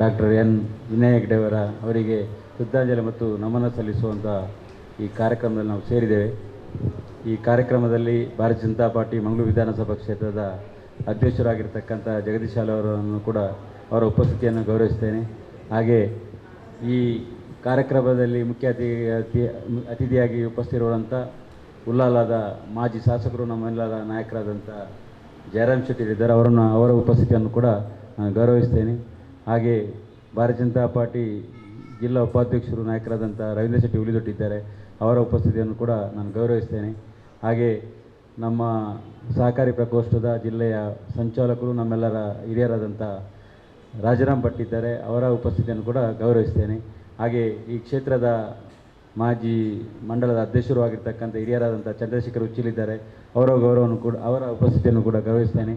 Doctor N Vinay ಹೆಗ್ಡೆಯವರ ಅವರಿಗೆ ಶ್ರದ್ಧಾಂಜಲಿ ಮತ್ತು ನಮನ ಸಲ್ಲಿಸುವಂಥ ಈ ಕಾರ್ಯಕ್ರಮದಲ್ಲಿ ನಾವು ಸೇರಿದ್ದೇವೆ. ಈ ಕಾರ್ಯಕ್ರಮದಲ್ಲಿ ಭಾರತೀಯ ಜನತಾ ಪಾರ್ಟಿ ಮಂಗಳೂರು ವಿಧಾನಸಭಾ ಕ್ಷೇತ್ರದ ಅಧ್ಯಕ್ಷರಾಗಿರ್ತಕ್ಕಂಥ ಜಗದೀಶ್ ಶಾಲೆ ಅವರನ್ನು ಕೂಡ ಅವರ ಉಪಸ್ಥಿತಿಯನ್ನು ಗೌರವಿಸ್ತೇನೆ. ಹಾಗೆ ಈ ಕಾರ್ಯಕ್ರಮದಲ್ಲಿ ಮುಖ್ಯ ಅತಿಥಿಯಾಗಿ ಉಪಸ್ಥಿತಿರುವಂಥ ಉಳ್ಳಾಲದ ಮಾಜಿ ಶಾಸಕರು, ನಮ್ಮೆಲ್ಲರ ನಾಯಕರಾದಂಥ ಜಯರಾಮ್ ಶೆಟ್ಟಿ ಇದ್ದಾರೆ, ಅವರ ಉಪಸ್ಥಿತಿಯನ್ನು ಕೂಡ ನಾನು ಗೌರವಿಸ್ತೇನೆ. ಹಾಗೆ ಭಾರತೀಯ ಜನತಾ ಪಾರ್ಟಿ ಜಿಲ್ಲಾ ಉಪಾಧ್ಯಕ್ಷರು ನಾಯಕರಾದಂಥ ರವೀಂದ್ರ ಶೆಟ್ಟಿ ಉಳಿದೊಟ್ಟಿದ್ದಾರೆ, ಅವರ ಉಪಸ್ಥಿತಿಯನ್ನು ಕೂಡ ನಾನು ಗೌರವಿಸ್ತೇನೆ. ಹಾಗೆ ನಮ್ಮ ಸಹಕಾರಿ ಪ್ರಕೋಷ್ಠದ ಜಿಲ್ಲೆಯ ಸಂಚಾಲಕರು, ನಮ್ಮೆಲ್ಲರ ಹಿರಿಯರಾದಂಥ ರಾಜರಾಮ್ ಭಟ್ ಇದ್ದಾರೆ, ಅವರ ಉಪಸ್ಥಿತಿಯನ್ನು ಕೂಡ ಗೌರವಿಸ್ತೇನೆ. ಹಾಗೆ ಈ ಕ್ಷೇತ್ರದ ಮಾಜಿ ಮಂಡಲದ ಅಧ್ಯಕ್ಷರು ಆಗಿರ್ತಕ್ಕಂಥ ಹಿರಿಯರಾದಂಥ ಚಂದ್ರಶೇಖರ್ ಉಚ್ಚಿಲಿದ್ದಾರೆ, ಅವರ ಉಪಸ್ಥಿತಿಯನ್ನು ಕೂಡ ಗೌರವಿಸ್ತೇನೆ.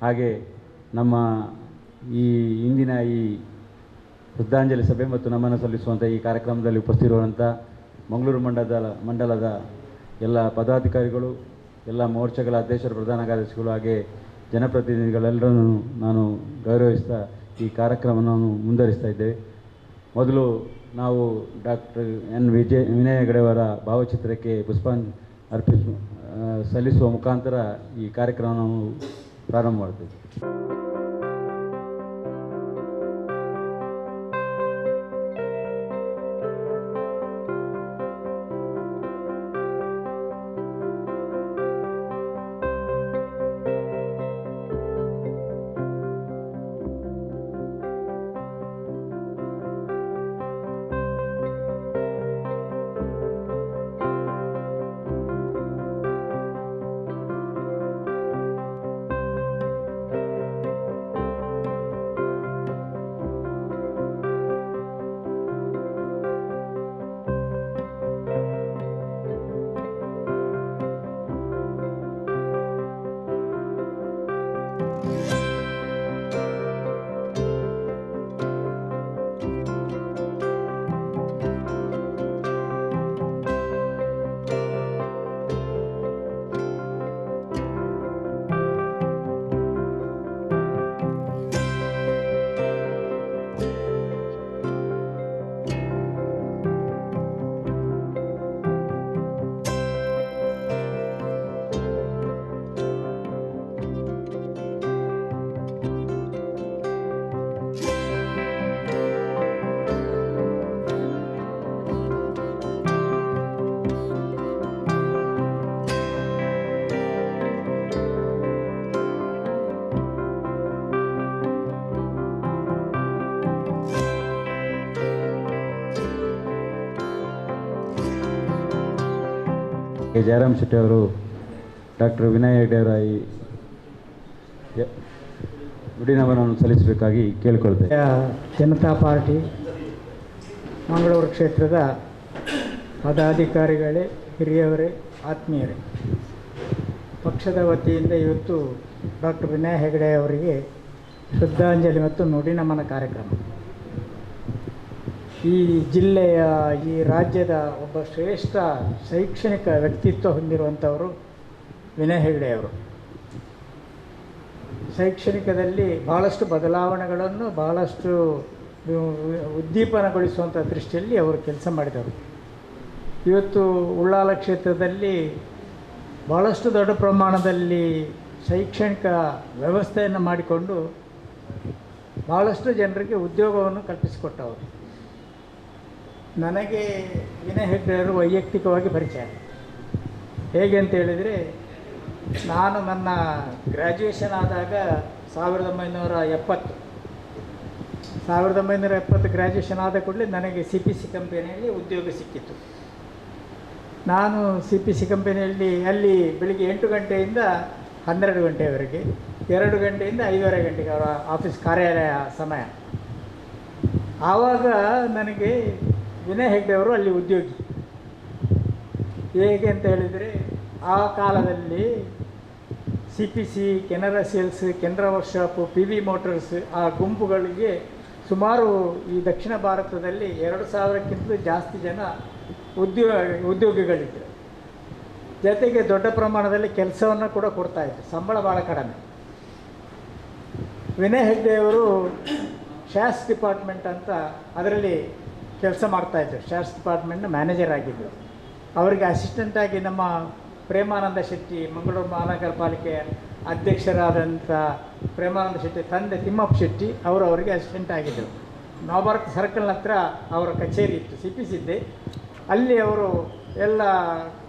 ಹಾಗೆ ನಮ್ಮ ಈ ಇಂದಿನ ಈ ಶ್ರದ್ಧಾಂಜಲಿ ಸಭೆ ಮತ್ತು ನಮನ ಸಲ್ಲಿಸುವಂಥ ಈ ಕಾರ್ಯಕ್ರಮದಲ್ಲಿ ಉಪಸ್ಥಿತಿರುವಂಥ ಮಂಗಳೂರು ಮಂಡಲದ ಎಲ್ಲ ಪದಾಧಿಕಾರಿಗಳು, ಎಲ್ಲ ಮೋರ್ಚಾಗಳ ಅಧ್ಯಕ್ಷರು, ಪ್ರಧಾನ ಕಾರ್ಯದರ್ಶಿಗಳು, ಹಾಗೆ ಜನಪ್ರತಿನಿಧಿಗಳೆಲ್ಲರನ್ನು ನಾನು ಗೌರವಿಸ್ತಾ ಈ ಕಾರ್ಯಕ್ರಮವನ್ನು ಮುಂದುವರಿಸ್ತಾ ಇದ್ದೇವೆ. ಮೊದಲು ನಾವು ಡಾಕ್ಟರ್ ಎನ್ ವಿನಯ್ ಹೆಗ್ಡೆಯವರ ಭಾವಚಿತ್ರಕ್ಕೆ ಪುಷ್ಪಾಂಜಲಿ ಸಲ್ಲಿಸುವ ಮುಖಾಂತರ ಈ ಕಾರ್ಯಕ್ರಮವನ್ನು ಪ್ರಾರಂಭ ಮಾಡ್ತೇವೆ. ಜಯರಾಮ್ ಶೆಟ್ಟಿ ಅವರು ಡಾಕ್ಟರ್ ವಿನಯ್ ಹೆಗ್ಡೆಯವರ ಈ ನುಡಿನಮನವನ್ನು ಸಲ್ಲಿಸಬೇಕಾಗಿ ಕೇಳಿಕೊಳ್ತೇವೆ. ಜನತಾ ಪಾರ್ಟಿ ಮಂಗಳೂರು ಕ್ಷೇತ್ರದ ಪದಾಧಿಕಾರಿಗಳೇ, ಹಿರಿಯವರೇ, ಆತ್ಮೀಯರೇ, ಪಕ್ಷದ ವತಿಯಿಂದ ಇವತ್ತು ಡಾಕ್ಟರ್ ವಿನಯ್ ಹೆಗ್ಡೆ ಅವರಿಗೆ ಶ್ರದ್ಧಾಂಜಲಿ ಮತ್ತು ನುಡಿನಮನ ಕಾರ್ಯಕ್ರಮ. ಈ ಜಿಲ್ಲೆಯ, ಈ ರಾಜ್ಯದ ಒಬ್ಬ ಶ್ರೇಷ್ಠ ಶೈಕ್ಷಣಿಕ ವ್ಯಕ್ತಿತ್ವ ಹೊಂದಿರುವಂಥವರು ವಿನಯ್ ಹೆಗ್ಡೆಯವರು. ಶೈಕ್ಷಣಿಕದಲ್ಲಿ ಭಾಳಷ್ಟು ಬದಲಾವಣೆಗಳನ್ನು, ಭಾಳಷ್ಟು ಉದ್ದೀಪನಗೊಳಿಸುವಂಥ ದೃಷ್ಟಿಯಲ್ಲಿ ಅವರು ಕೆಲಸ ಮಾಡಿದವರು. ಇವತ್ತು ಉಳ್ಳಾಲ ಕ್ಷೇತ್ರದಲ್ಲಿ ಭಾಳಷ್ಟು ದೊಡ್ಡ ಪ್ರಮಾಣದಲ್ಲಿ ಶೈಕ್ಷಣಿಕ ವ್ಯವಸ್ಥೆಯನ್ನು ಮಾಡಿಕೊಂಡು ಭಾಳಷ್ಟು ಜನರಿಗೆ ಉದ್ಯೋಗವನ್ನು ಕಲ್ಪಿಸಿಕೊಟ್ಟವರು. ನನಗೆ ವಿನಯ್ ಹೆಗ್ಡೆಯವರು ವೈಯಕ್ತಿಕವಾಗಿ ಪರಿಚಯ. ಹೇಗೆ ಅಂತ ಹೇಳಿದರೆ, ನಾನು ನನ್ನ ಗ್ರ್ಯಾಜುಯೇಷನ್ ಆದಾಗ 1970 ಗ್ರ್ಯಾಜುಯೇಷನ್ ಆದ ಕೂಡಲೇ ನನಗೆ CPC ಕಂಪನಿಯಲ್ಲಿ ಉದ್ಯೋಗ ಸಿಕ್ಕಿತ್ತು. ನಾನು CPC ಕಂಪನಿಯಲ್ಲಿ ಅಲ್ಲಿ ಬೆಳಿಗ್ಗೆ 8 ಗಂಟೆಯಿಂದ 12 ಗಂಟೆಯವರೆಗೆ, 2 ಗಂಟೆಯಿಂದ 5:30 ಗಂಟೆಗೆ ಅವರ ಆಫೀಸ್ ಕಾರ್ಯಾಲಯ ಸಮಯ. ಆವಾಗ ನನಗೆ ವಿನಯ್ ಹೆಗ್ಡೆಯವರು ಅಲ್ಲಿ ಉದ್ಯೋಗಿ. ಹೇಗೆ ಅಂತ ಹೇಳಿದರೆ, ಆ ಕಾಲದಲ್ಲಿ CPC, Canara sales, Canara workshop, PV motors, ಆ ಗುಂಪುಗಳಿಗೆ ಸುಮಾರು ಈ ದಕ್ಷಿಣ ಭಾರತದಲ್ಲಿ 2000ಕ್ಕಿಂತ ಜಾಸ್ತಿ ಜನ ಉದ್ಯೋಗಿಗಳಿದ್ದರು. ಜೊತೆಗೆ ದೊಡ್ಡ ಪ್ರಮಾಣದಲ್ಲಿ ಕೆಲಸವನ್ನು ಕೂಡ ಕೊಡ್ತಾಯಿದ್ರು, ಸಂಬಳ ಭಾಳ ಕಡಿಮೆ. ವಿನಯ್ ಹೆಗ್ಡೆಯವರು ಶಾಸ್ ಡಿಪಾರ್ಟ್ಮೆಂಟ್ ಅಂತ ಅದರಲ್ಲಿ ಕೆಲಸ ಮಾಡ್ತಾಯಿದ್ರು. ಶಾಸ್ ಡಿಪಾರ್ಟ್ಮೆಂಟ್ನ ಮ್ಯಾನೇಜರ್ ಆಗಿದ್ದರು. ಅವರಿಗೆ ಅಸಿಸ್ಟೆಂಟಾಗಿ ನಮ್ಮ ಪ್ರೇಮಾನಂದ ಶೆಟ್ಟಿ, ಮಂಗಳೂರು ಮಹಾನಗರ ಪಾಲಿಕೆಯ ಅಧ್ಯಕ್ಷರಾದಂಥ ಪ್ರೇಮಾನಂದ ಶೆಟ್ಟಿ ತಂದೆ ತಿಮ್ಮಪ್ಪ ಶೆಟ್ಟಿ ಅವರು ಅವರಿಗೆ ಅಸಿಸ್ಟೆಂಟ್ ಆಗಿದ್ದರು. ನವಭಾರತ ಸರ್ಕಲ್ನ ಹತ್ರ ಅವರ ಕಚೇರಿ ಇತ್ತು, CPC ಇದ್ದೆ. ಅಲ್ಲಿ ಅವರು ಎಲ್ಲ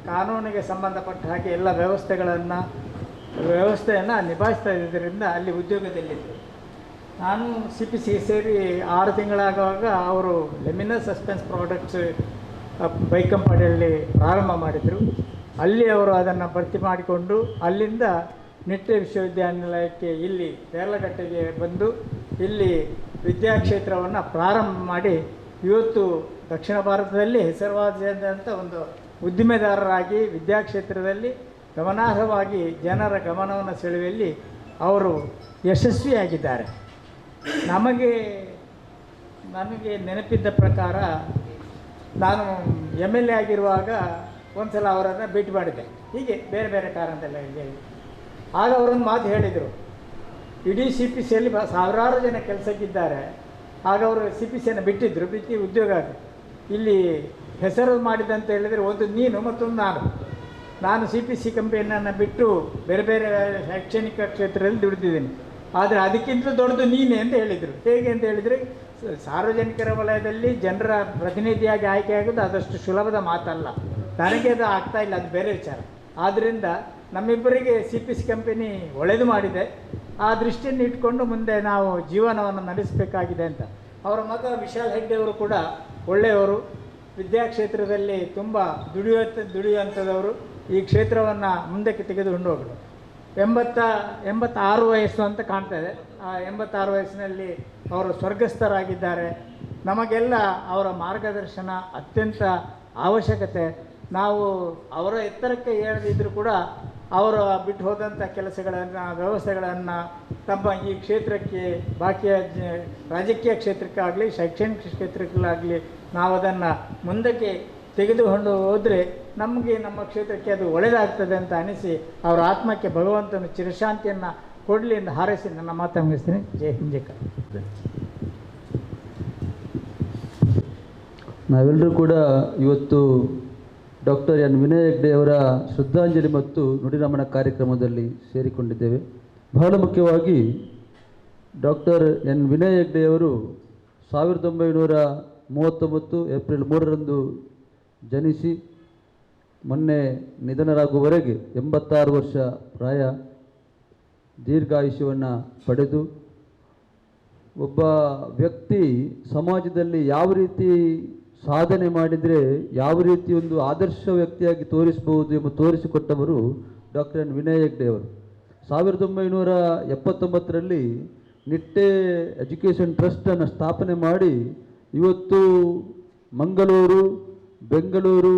ಕಾನೂನಿಗೆ ಸಂಬಂಧಪಟ್ಟ ಹಾಗೆ ಎಲ್ಲ ವ್ಯವಸ್ಥೆಯನ್ನು ನಿಭಾಯಿಸ್ತಾ ಇದ್ದರಿಂದ ಅಲ್ಲಿ ಉದ್ಯೋಗದಲ್ಲಿದ್ದರು. ನಾನು CPCಗೆ ಸೇರಿ 6 ತಿಂಗಳಾಗುವಾಗ ಅವರು ಲೆಮಿನಸ್ ಸಸ್ಪೆನ್ಸ್ ಪ್ರಾಡಕ್ಟ್ಸ್ ಬೈಕಂಪಾಡಿಯಲ್ಲಿ ಪ್ರಾರಂಭ ಮಾಡಿದರು. ಅಲ್ಲಿ ಅವರು ಅದನ್ನು ಭರ್ತಿ ಮಾಡಿಕೊಂಡು ಅಲ್ಲಿಂದ ನಿಟ್ಟೆ ವಿಶ್ವವಿದ್ಯಾನಿಲಯಕ್ಕೆ ಇಲ್ಲಿ ದೇರ್ಲಘಟ್ಟೆಗೆ ಬಂದು ಇಲ್ಲಿ ವಿದ್ಯಾಕ್ಷೇತ್ರವನ್ನು ಪ್ರಾರಂಭ ಮಾಡಿ ಇವತ್ತು ದಕ್ಷಿಣ ಭಾರತದಲ್ಲಿ ಹೆಸರುವಾಸಿಯಾದಂಥ ಒಂದು ಉದ್ದಿಮೆದಾರರಾಗಿ ವಿದ್ಯಾಕ್ಷೇತ್ರದಲ್ಲಿ ಗಮನಾರ್ಹವಾಗಿ ಜನರ ಗಮನವನ್ನು ಸೆಳೆಯುವಲ್ಲಿ ಅವರು ಯಶಸ್ವಿಯಾಗಿದ್ದಾರೆ. ನನಗೆ ನೆನಪಿದ್ದ ಪ್ರಕಾರ ನಾನು MLA ಆಗಿರುವಾಗ ಒಂದು ಸಲ ಅವರನ್ನು ಭೇಟಿ ಮಾಡಿದ್ದೆ, ಹೀಗೆ ಬೇರೆ ಬೇರೆ ಕಾರಣದಲ್ಲ ಇಲ್ಲಿ. ಆಗ ಅವರೊಂದು ಮಾತು ಹೇಳಿದರು, ಇಡೀ CPCಯಲ್ಲಿ ಸಾವಿರಾರು ಜನ ಕೆಲಸಕ್ಕಿದ್ದಾರೆ. ಆಗ ಅವರು CPCಯನ್ನು ಬಿಟ್ಟಿದ್ದರು, ಬಿಟ್ಟು ಉದ್ಯೋಗ ಇಲ್ಲಿ ಹೆಸರು ಮಾಡಿದಂತ ಹೇಳಿದರೆ ಒಂದು ನೀನು ಮತ್ತೊಂದು ನಾನು CPC ಕಂಪನಿಯನ್ನು ಬಿಟ್ಟು ಬೇರೆ ಬೇರೆ ಶೈಕ್ಷಣಿಕ ಕ್ಷೇತ್ರದಲ್ಲಿ ದುಡಿದಿದ್ದೀನಿ, ಆದರೆ ಅದಕ್ಕಿಂತ ದೊಡ್ಡದು ನೀನೇ ಅಂತ ಹೇಳಿದರು. ಹೇಗೆ ಅಂತ ಹೇಳಿದರೆ, ಸಾರ್ವಜನಿಕರ ವಲಯದಲ್ಲಿ ಜನರ ಪ್ರತಿನಿಧಿಯಾಗಿ ಆಯ್ಕೆಯಾಗೋದು ಅದಷ್ಟು ಸುಲಭದ ಮಾತಲ್ಲ. ನನಗೆ ಅದು ಆಗ್ತಾಯಿಲ್ಲ, ಅದು ಬೇರೆ ವಿಚಾರ. ಆದ್ದರಿಂದ ನಮ್ಮಿಬ್ಬರಿಗೆ CPC ಕಂಪನಿ ಒಳ್ಳೆಯದು ಮಾಡಿದೆ. ಆ ದೃಷ್ಟಿಯನ್ನು ಇಟ್ಕೊಂಡು ಮುಂದೆ ನಾವು ಜೀವನವನ್ನು ನಡೆಸಬೇಕಾಗಿದೆ ಅಂತ. ಅವರ ಮಗ ವಿಶಾಲ್ ಹೆಗ್ಡೆ ಅವರು ಕೂಡ ಒಳ್ಳೆಯವರು, ವಿದ್ಯಾಕ್ಷೇತ್ರದಲ್ಲಿ ತುಂಬ ದುಡಿಯುವಂಥದ್ದವರು. ಈ ಕ್ಷೇತ್ರವನ್ನು ಮುಂದಕ್ಕೆ ತೆಗೆದುಕೊಂಡು ಹೋಗಲು 86 ವಯಸ್ಸು ಅಂತ ಕಾಣ್ತಾಯಿದೆ. ಆ 86 ವಯಸ್ಸಿನಲ್ಲಿ ಅವರು ಸ್ವರ್ಗಸ್ಥರಾಗಿದ್ದಾರೆ. ನಮಗೆಲ್ಲ ಅವರ ಮಾರ್ಗದರ್ಶನ ಅತ್ಯಂತ ಅವಶ್ಯಕತೆ. ನಾವು ಅವರ ಎತ್ತರಕ್ಕೆ ಏಳದಿದ್ದರೂ ಕೂಡ ಅವರು ಬಿಟ್ಟು ಹೋದಂಥ ಕೆಲಸಗಳನ್ನು, ವ್ಯವಸ್ಥೆಗಳನ್ನು ತಮ್ಮ ಈ ಕ್ಷೇತ್ರಕ್ಕೆ, ಬಾಕಿಯ ರಾಜಕೀಯ ಕ್ಷೇತ್ರಕ್ಕಾಗಲಿ ಶೈಕ್ಷಣಿಕ ಕ್ಷೇತ್ರಕ್ಕಾಗಲಿ ನಾವು ಅದನ್ನು ಮುಂದಕ್ಕೆ ತೆಗೆದುಕೊಂಡು ಹೋದರೆ ನಮಗೆ, ನಮ್ಮ ಕ್ಷೇತ್ರಕ್ಕೆ ಅದು ಒಳ್ಳೆಯದಾಗ್ತದೆ ಅಂತ ಅನಿಸಿ ಅವರ ಆತ್ಮಕ್ಕೆ ಭಗವಂತನ ಚಿರಶಾಂತಿಯನ್ನು ಕೊಡಲಿ ಎಂದು ಹಾರೈಸಿ ನನ್ನ ಮಾತು ಮುಗಿಸ್ತೀನಿ. ಜೈ ಹಿಂದ್, ಜೈ ಕರ್ನಾಟಕ. ನಾವೆಲ್ಲರೂ ಕೂಡ ಇವತ್ತು ಡಾಕ್ಟರ್ ಎನ್ ವಿನಯ್ ಹೆಗ್ಡೆ ಅವರ ಶ್ರದ್ಧಾಂಜಲಿ ಮತ್ತು ನುಡಿನಮನ ಕಾರ್ಯಕ್ರಮದಲ್ಲಿ ಸೇರಿಕೊಂಡಿದ್ದೇವೆ. ಬಹಳ ಮುಖ್ಯವಾಗಿ ಡಾಕ್ಟರ್ ಎನ್ ವಿನಯ್ ಹೆಗ್ಡೆಯವರು 1939 ಏಪ್ರಿಲ್ 3ರಂದು ಜನಿಸಿ ಮೊನ್ನೆ ನಿಧನರಾಗುವವರೆಗೆ 86 ವರ್ಷ ಪ್ರಾಯ ದೀರ್ಘಾಯುಷ್ಯವನ್ನು ಪಡೆದು, ಒಬ್ಬ ವ್ಯಕ್ತಿ ಸಮಾಜದಲ್ಲಿ ಯಾವ ರೀತಿ ಸಾಧನೆ ಮಾಡಿದರೆ ಯಾವ ರೀತಿ ಒಂದು ಆದರ್ಶ ವ್ಯಕ್ತಿಯಾಗಿ ತೋರಿಸಬಹುದು ಎಂಬ ತೋರಿಸಿಕೊಟ್ಟವರು ಡಾಕ್ಟರ್ ಎನ್ ವಿನಯ್ ಹೆಗ್ಡೆ ಅವರು. 1979ರಲ್ಲಿ ನಿಟ್ಟೆ ಎಜುಕೇಷನ್ ಟ್ರಸ್ಟನ್ನು ಸ್ಥಾಪನೆ ಮಾಡಿ ಇವತ್ತು ಮಂಗಳೂರು, ಬೆಂಗಳೂರು,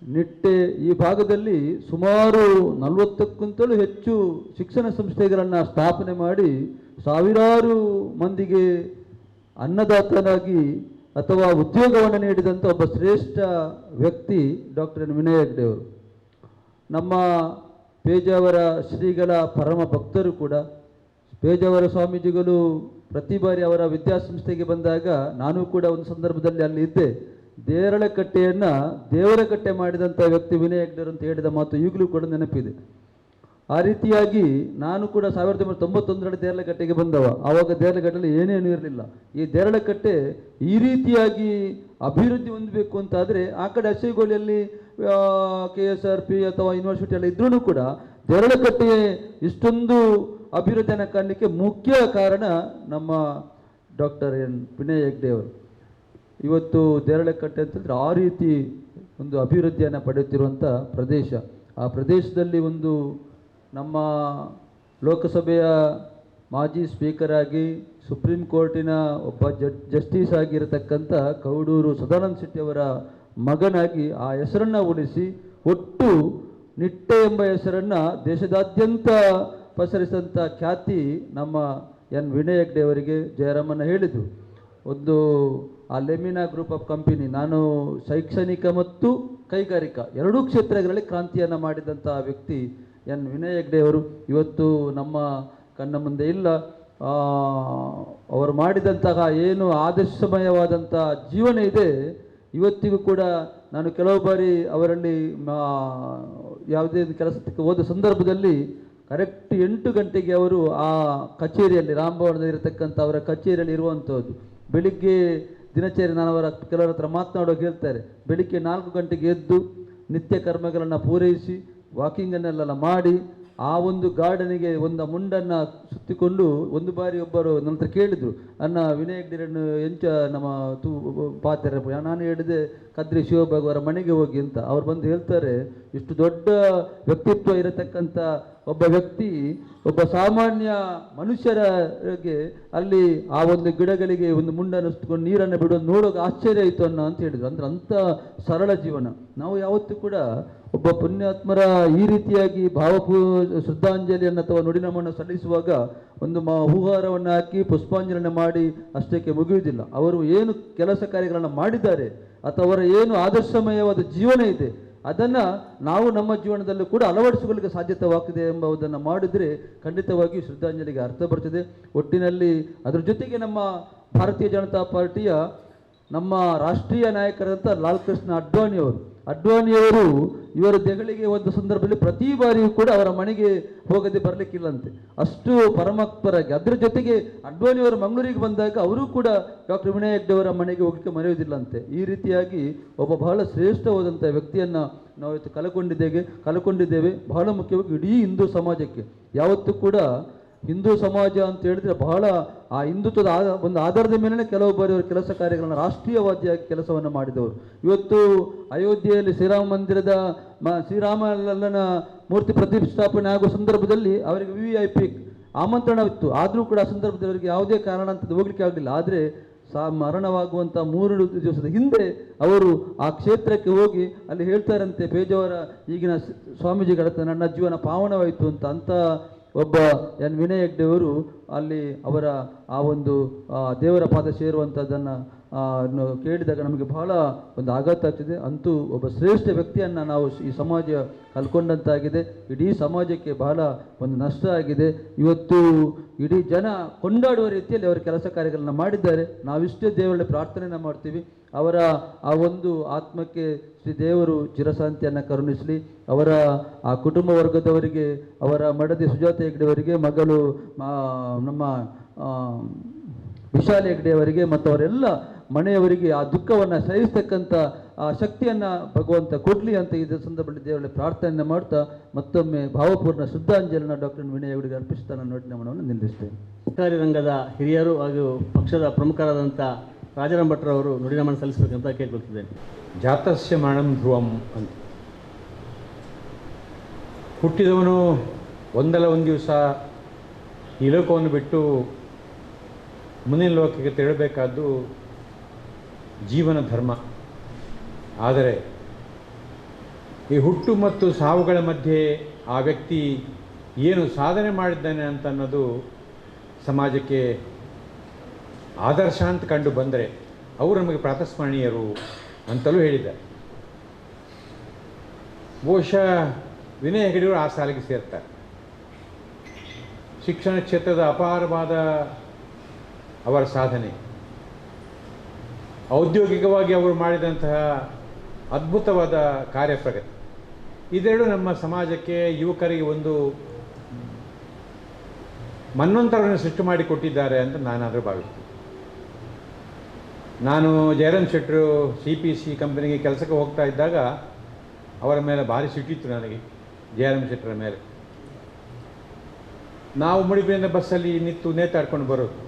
ನಿಟ್ಟೆ ಈ ಭಾಗದಲ್ಲಿ ಸುಮಾರು 40ಕ್ಕಿಂತಲೂ ಹೆಚ್ಚು ಶಿಕ್ಷಣ ಸಂಸ್ಥೆಗಳನ್ನು ಸ್ಥಾಪನೆ ಮಾಡಿ ಸಾವಿರಾರು ಮಂದಿಗೆ ಅನ್ನದಾತನಾಗಿ ಅಥವಾ ಉದ್ಯೋಗವನ್ನು ನೀಡಿದಂಥ ಒಬ್ಬ ಶ್ರೇಷ್ಠ ವ್ಯಕ್ತಿ ಡಾಕ್ಟರ್ ಎನ್ ವಿನಯ್ ಹೆಗ್ಡೆ ಅವರು. ನಮ್ಮ ಪೇಜಾವರ ಶ್ರೀಗಳ ಪರಮ ಭಕ್ತರು ಕೂಡ. ಪೇಜಾವರ ಸ್ವಾಮೀಜಿಗಳು ಪ್ರತಿ ಬಾರಿ ಅವರ ವಿದ್ಯಾಸಂಸ್ಥೆಗೆ ಬಂದಾಗ ನಾನು ಕೂಡ ಒಂದು ಸಂದರ್ಭದಲ್ಲಿ ಅಲ್ಲಿ ಇದ್ದೆ. ದೇರಳಕಟ್ಟೆಯನ್ನು ದೇವರಕಟ್ಟೆ ಮಾಡಿದಂಥ ವ್ಯಕ್ತಿ ವಿನಯ್ ಹೆಗ್ಡೆ ಅಂತ ಹೇಳಿದ ಮಾತು ಈಗಲೂ ಕೂಡ ನೆನಪಿದೆ. ಆ ರೀತಿಯಾಗಿ ನಾನು ಕೂಡ 1991ರಲ್ಲಿ ದೇರಳಕಟ್ಟೆಗೆ ಬಂದವ. ಆವಾಗ ದೇರಳಕಟ್ಟೆಯಲ್ಲಿ ಏನೇನು ಇರಲಿಲ್ಲ. ಈ ದೇರಳಕಟ್ಟೆ ಈ ರೀತಿಯಾಗಿ ಅಭಿವೃದ್ಧಿ ಹೊಂದಬೇಕು ಅಂತಾದರೆ ಆ ಕಡೆ ಹಸಿಗೋಳಿಯಲ್ಲಿ KSRP ಅಥವಾ ಯೂನಿವರ್ಸಿಟಿ ಎಲ್ಲ ಇದ್ರೂ ಕೂಡ ದೇರಳಕಟ್ಟೆ ಇಷ್ಟೊಂದು ಅಭಿವೃದ್ಧಿಯನ್ನು ಕಾಣಲಿಕ್ಕೆ ಮುಖ್ಯ ಕಾರಣ ನಮ್ಮ ಡಾಕ್ಟರ್ ಎನ್ ವಿನಯ್ ಹೆಗ್ಡೆ ಅವರು. ಇವತ್ತು ದೇರಳಕಟ್ಟೆ ಅಂತಂದರೆ ಆ ರೀತಿ ಒಂದು ಅಭಿವೃದ್ಧಿಯನ್ನು ಪಡೆಯುತ್ತಿರುವಂಥ ಪ್ರದೇಶ. ಆ ಪ್ರದೇಶದಲ್ಲಿ ಒಂದು ನಮ್ಮ ಲೋಕಸಭೆಯ ಮಾಜಿ ಸ್ಪೀಕರ್ ಆಗಿ ಸುಪ್ರೀಂ ಕೋರ್ಟಿನ ಒಬ್ಬ ಜಸ್ಟಿಸ್ ಆಗಿರತಕ್ಕಂಥ ಕೌಡೂರು ಸದಾನಂದ ಶೆಟ್ಟಿಯವರ ಮಗನಾಗಿ ಆ ಹೆಸರನ್ನು ಉಳಿಸಿ ಒಟ್ಟು ನಿಟ್ಟೆ ಎಂಬ ಹೆಸರನ್ನು ದೇಶದಾದ್ಯಂತ ಪಸರಿಸಿದಂಥ ಖ್ಯಾತಿ ನಮ್ಮ ಎನ್ ವಿನಯ್ ಹೆಗ್ಡೆ ಅವರಿಗೆ ಜಯರಾಮನ್ನ ಹೇಳಿದರು. ಒಂದು ಆ ಲೆಮಿನಾ ಗ್ರೂಪ್ ಆಫ್ ಕಂಪನಿ, ನಾನು ಶೈಕ್ಷಣಿಕ ಮತ್ತು ಕೈಗಾರಿಕಾ ಎರಡೂ ಕ್ಷೇತ್ರಗಳಲ್ಲಿ ಕ್ರಾಂತಿಯನ್ನು ಮಾಡಿದಂಥ ವ್ಯಕ್ತಿ ಎನ್ ವಿನಯ್ ಹೆಗ್ಡೆ ಅವರು ಇವತ್ತು ನಮ್ಮ ಕಣ್ಣ ಮುಂದೆ ಇಲ್ಲ. ಅವರು ಮಾಡಿದಂತಹ ಏನು ಆದರ್ಶಮಯವಾದಂಥ ಜೀವನ ಇದೆ, ಇವತ್ತಿಗೂ ಕೂಡ ನಾನು ಕೆಲವು ಬಾರಿ ಅವರಲ್ಲಿ ಯಾವುದೇ ಕೆಲಸಕ್ಕೆ ಹೋದ ಸಂದರ್ಭದಲ್ಲಿ ಕರೆಕ್ಟ್ 8 ಗಂಟೆಗೆ ಅವರು ಆ ಕಚೇರಿಯಲ್ಲಿ, ರಾಮಭವನದಲ್ಲಿ ಇರತಕ್ಕಂಥ ಅವರ ಕಚೇರಿಯಲ್ಲಿ ಇರುವಂಥದ್ದು. ಬೆಳಿಗ್ಗೆ ದಿನಚರಿ ನಾನು ಕೆಲವರ ಹತ್ರ ಮಾತನಾಡುವಾಗ ಹೇಳ್ತಾರೆ, ಬೆಳಿಗ್ಗೆ 4 ಗಂಟೆಗೆ ಎದ್ದು ನಿತ್ಯ ಕರ್ಮಗಳನ್ನು ಪೂರೈಸಿ ವಾಕಿಂಗನ್ನೆಲ್ಲ ಮಾಡಿ ಆ ಒಂದು ಗಾರ್ಡನಿಗೆ ಒಂದು ಮುಂಡನ್ನು ಸುತ್ತಿಕೊಂಡು ಒಂದು ಬಾರಿ ಒಬ್ಬರು ನನ್ನ ಹತ್ರ ಕೇಳಿದರು, ಅನ್ನ ವಿನಯ್ ಹೆಗ್ಡೆರನ್ನು ಎಂಚ ನಮ್ಮ ಪಾತ್ರ ನಾನು ಹೇಳಿದೆ ಕದ್ರಿ ಶಿವಭಾಗ್ ಅವರ ಮನೆಗೆ ಹೋಗಿ ಅಂತ. ಅವ್ರು ಬಂದು ಹೇಳ್ತಾರೆ, ಇಷ್ಟು ದೊಡ್ಡ ವ್ಯಕ್ತಿತ್ವ ಇರತಕ್ಕಂಥ ಒಬ್ಬ ವ್ಯಕ್ತಿ ಒಬ್ಬ ಸಾಮಾನ್ಯ ಮನುಷ್ಯರಿಗೆ ಅಲ್ಲಿ ಆ ಒಂದು ಗಿಡಗಳಿಗೆ ಒಂದು ಮುಂಡನ್ನು ಸುತ್ತಕೊಂಡು ನೀರನ್ನು ಬಿಡೋದು ನೋಡೋಕೆ ಆಶ್ಚರ್ಯ ಆಯಿತು ಅಂತ ಹೇಳಿದರು. ಅಂದರೆ ಅಂಥ ಸರಳ ಜೀವನ. ನಾವು ಯಾವತ್ತೂ ಕೂಡ ಒಬ್ಬ ಪುಣ್ಯಾತ್ಮರ ಈ ರೀತಿಯಾಗಿ ಶ್ರದ್ಧಾಂಜಲಿಯನ್ನು ಅಥವಾ ನುಡಿನಮನ ಸಲ್ಲಿಸುವಾಗ ಒಂದು ಹೂಹಾರವನ್ನು ಹಾಕಿ ಪುಷ್ಪಾಂಜಲಿಯನ್ನು ಮಾಡಿ ಅಷ್ಟಕ್ಕೆ ಮುಗಿಯುವುದಿಲ್ಲ. ಅವರು ಏನು ಕೆಲಸ ಕಾರ್ಯಗಳನ್ನು ಮಾಡಿದ್ದಾರೆ ಅಥವಾ ಅವರ ಏನು ಆದರ್ಶಮಯವಾದ ಜೀವನ ಇದೆ ಅದನ್ನು ನಾವು ನಮ್ಮ ಜೀವನದಲ್ಲೂ ಕೂಡ ಅಳವಡಿಸಿಕೊಳ್ಳಲಿಕ್ಕೆ ಸಾಧ್ಯತೆವಾಗ್ತದೆ ಎಂಬುದನ್ನು ಮಾಡಿದರೆ ಖಂಡಿತವಾಗಿಯೂ ಶ್ರದ್ಧಾಂಜಲಿಗೆ ಅರ್ಥ ಬರ್ತದೆ. ಒಟ್ಟಿನಲ್ಲಿ ಅದರ ಜೊತೆಗೆ ನಮ್ಮ ಭಾರತೀಯ ಜನತಾ ಪಾರ್ಟಿಯ ನಮ್ಮ ರಾಷ್ಟ್ರೀಯ ನಾಯಕರಾದಂಥ ಲಾಲ್ ಕೃಷ್ಣ ಅಡ್ವಾಣಿಯವರು ಇವರ ದೆಹಲಿಗೆ ಒಂದು ಸಂದರ್ಭದಲ್ಲಿ ಪ್ರತಿ ಬಾರಿಯೂ ಕೂಡ ಅವರ ಮನೆಗೆ ಹೋಗದೆ ಬರಲಿಕ್ಕಿಲ್ಲಂತೆ, ಅಷ್ಟು ಪರಮಾತ್ಮರಾಗಿ. ಅದರ ಜೊತೆಗೆ ಅಡ್ವಾಣಿಯವರು ಮಂಗಳೂರಿಗೆ ಬಂದಾಗ ಅವರು ಕೂಡ ಡಾಕ್ಟರ್ ವಿನಯ್ ಹೆಗ್ಡೆ ಅವರ ಮನೆಗೆ ಹೋಗಲಿಕ್ಕೆ ಮರೆಯುವುದಿಲ್ಲಂತೆ. ಈ ರೀತಿಯಾಗಿ ಒಬ್ಬ ಬಹಳ ಶ್ರೇಷ್ಠವಾದಂಥ ವ್ಯಕ್ತಿಯನ್ನು ನಾವು ಇವತ್ತು ಕಳ್ಕೊಂಡಿದ್ದೇವೆ. ಬಹಳ ಮುಖ್ಯವಾಗಿ ಇಡೀ ಹಿಂದೂ ಸಮಾಜಕ್ಕೆ ಯಾವತ್ತೂ ಕೂಡ ಹಿಂದೂ ಸಮಾಜ ಅಂತ ಹೇಳಿದ್ರೆ ಬಹಳ ಆ ಹಿಂದುತ್ವದ ಒಂದು ಆಧಾರದ ಮೇಲೆ ಕೆಲವು ಬಾರಿ ಅವರು ಕೆಲಸ ಕಾರ್ಯಗಳನ್ನು ರಾಷ್ಟ್ರೀಯವಾದಿಯಾಗಿ ಕೆಲಸವನ್ನು ಮಾಡಿದವರು. ಇವತ್ತು ಅಯೋಧ್ಯೆಯಲ್ಲಿ ಶ್ರೀರಾಮ ಮಂದಿರದ ಶ್ರೀರಾಮಲಲ್ಲನ ಮೂರ್ತಿ ಪ್ರತಿಷ್ಠಾಪನೆ ಆಗುವ ಸಂದರ್ಭದಲ್ಲಿ ಅವರಿಗೆ VIP ಆಮಂತ್ರಣವಿತ್ತು. ಆದರೂ ಕೂಡ ಆ ಸಂದರ್ಭದಲ್ಲಿ ಅವರಿಗೆ ಯಾವುದೇ ಕಾರಣ ಅಂತ ಹೋಗ್ಲಿಕ್ಕೆ ಆಗಲಿಲ್ಲ. ಆದರೆ ಮರಣವಾಗುವಂಥ 3 ದಿವಸದ ಹಿಂದೆ ಅವರು ಆ ಕ್ಷೇತ್ರಕ್ಕೆ ಹೋಗಿ ಅಲ್ಲಿ ಹೇಳ್ತಾರಂತೆ, ಪೇಜಾವರ ಈಗಿನ ಸ್ವಾಮೀಜಿಗಳ ನನ್ನ ಜೀವನ ಪಾವನವಾಯಿತು ಅಂತ ಒಬ್ಬ ವಿನಯ್ ಹೆಗ್ಡೆ ಅವರು ಅಲ್ಲಿ ಅವರ ಆ ಒಂದು ದೇವರ ಪಾದ ಸೇರುವಂಥದ್ದನ್ನು ಕೇಳಿದಾಗ ನಮಗೆ ಬಹಳ ಒಂದು ಆಘಾತ ಆಗ್ತದೆ. ಅಂತೂ ಒಬ್ಬ ಶ್ರೇಷ್ಠ ವ್ಯಕ್ತಿಯನ್ನು ನಾವು ಈ ಸಮಾಜ ಕಲ್ಕೊಂಡಂತಾಗಿದೆ. ಇಡೀ ಸಮಾಜಕ್ಕೆ ಬಹಳ ಒಂದು ನಷ್ಟ ಆಗಿದೆ. ಇವತ್ತು ಇಡೀ ಜನ ಕೊಂಡಾಡುವ ರೀತಿಯಲ್ಲಿ ಅವರ ಕೆಲಸ ಕಾರ್ಯಗಳನ್ನು ಮಾಡಿದ್ದಾರೆ. ನಾವಿಷ್ಟೇ ದೇವರಲ್ಲಿ ಪ್ರಾರ್ಥನೆಯನ್ನು ಮಾಡ್ತೀವಿ, ಅವರ ಆ ಒಂದು ಆತ್ಮಕ್ಕೆ ಶ್ರೀ ದೇವರು ಚಿರಶಾಂತಿಯನ್ನು ಕರುಣಿಸಲಿ. ಅವರ ಆ ಕುಟುಂಬ ವರ್ಗದವರಿಗೆ, ಅವರ ಮಡದಿ ಸುಜಾತ ಹೆಗ್ಡೆ ಅವರಿಗೆ, ಮಗಳು ನಮ್ಮ ವಿಶಾಲ್ ಹೆಗ್ಡೆ ಅವರಿಗೆ ಮತ್ತು ಅವರೆಲ್ಲ ಮನೆಯವರಿಗೆ ಆ ದುಃಖವನ್ನು ಸಹಿಸ್ತಕ್ಕಂಥ ಆ ಶಕ್ತಿಯನ್ನು ಭಗವಂತ ಕೊಡಲಿ ಅಂತ ಈ ಸಂದರ್ಭದಲ್ಲಿ ದೇವರಲ್ಲಿ ಪ್ರಾರ್ಥನೆಯನ್ನು ಮಾಡ್ತಾ ಮತ್ತೊಮ್ಮೆ ಭಾವಪೂರ್ಣ ಶ್ರದ್ಧಾಂಜಲಿಯನ್ನು ಡಾಕ್ಟರ್ ವಿನಯ್ ಹೆಗ್ಡೆಗೆ ಅರ್ಪಿಸ್ತಾ ನನ್ನ ನೋಟಿನಮನವನ್ನು ನಿಲ್ಲಿಸ್ತೇನೆ. ಸರ್ಕಾರಿ ರಂಗದ ಹಿರಿಯರು ಹಾಗೂ ಪಕ್ಷದ ಪ್ರಮುಖರಾದಂಥ ರಾಜಾರಾಮ್ ಭಟ್ರವರು ನುಡಿನಮನ ಸಲ್ಲಿಸಬೇಕಂತ ಕೇಳ್ಕೊಳ್ತಿದ್ದೇನೆ. ಜಾತಸ್ಯ ಮರಣಂ ಧ್ರುವಂ ಅಂತ, ಹುಟ್ಟಿದವನು ಒಂದಲ್ಲ ಒಂದು ದಿವಸ ಈ ಲೋಕವನ್ನು ಬಿಟ್ಟು ಮುಂದಿನ ಲೋಕಕ್ಕೆ ತೆರಳಬೇಕಾದ್ದು ಜೀವನ ಧರ್ಮ. ಆದರೆ ಈ ಹುಟ್ಟು ಮತ್ತು ಸಾವುಗಳ ಮಧ್ಯೆ ಆ ವ್ಯಕ್ತಿ ಏನು ಸಾಧನೆ ಮಾಡಿದ್ದಾನೆ ಅಂತ ಅನ್ನೋದು ಸಮಾಜಕ್ಕೆ ಆದರ್ಶ ಅಂತ ಕಂಡು ಬಂದರೆ ಅವರು ನಮಗೆ ಪ್ರಾತಸ್ಮರಣೀಯರು ಅಂತಲೂ ಹೇಳಿದ್ದಾರೆ. ಬಹುಶಃ ವಿನಯ್ ಹೆಗ್ಡೆಯವರು ಆ ಸಾಲಿಗೆ ಸೇರ್ತಾರೆ. ಶಿಕ್ಷಣ ಕ್ಷೇತ್ರದ ಅಪಾರವಾದ ಅವರ ಸಾಧನೆ, ಔದ್ಯೋಗಿಕವಾಗಿ ಅವರು ಮಾಡಿದಂತಹ ಅದ್ಭುತವಾದ ಕಾರ್ಯಪ್ರಗತಿ, ಇದೆರಡು ನಮ್ಮ ಸಮಾಜಕ್ಕೆ ಯುವಕರಿಗೆ ಒಂದು ಮನ್ವಂತರವನ್ನು ಸೃಷ್ಟಿ ಮಾಡಿಕೊಟ್ಟಿದ್ದಾರೆ ಅಂತ ನಾನಾದರೂ ಭಾವಿಸ್ತೀನಿ. ನಾನು ಜಯರಾಮ್ ಶೆಟ್ಟರು CPC ಕಂಪನಿಗೆ ಕೆಲಸಕ್ಕೆ ಹೋಗ್ತಾ ಇದ್ದಾಗ ಅವರ ಮೇಲೆ ಭಾರಿ ಸಿಟ್ಟಿತ್ತು ನನಗೆ, ಜಯರಾಮ್ ಶೆಟ್ಟರ ಮೇಲೆ. ನಾವು ಮುಡಿಪಿನಿಂದ ಬಸ್ಸಲ್ಲಿ ನಿಂತು ನೇತಾಡ್ಕೊಂಡು ಬರೋದು.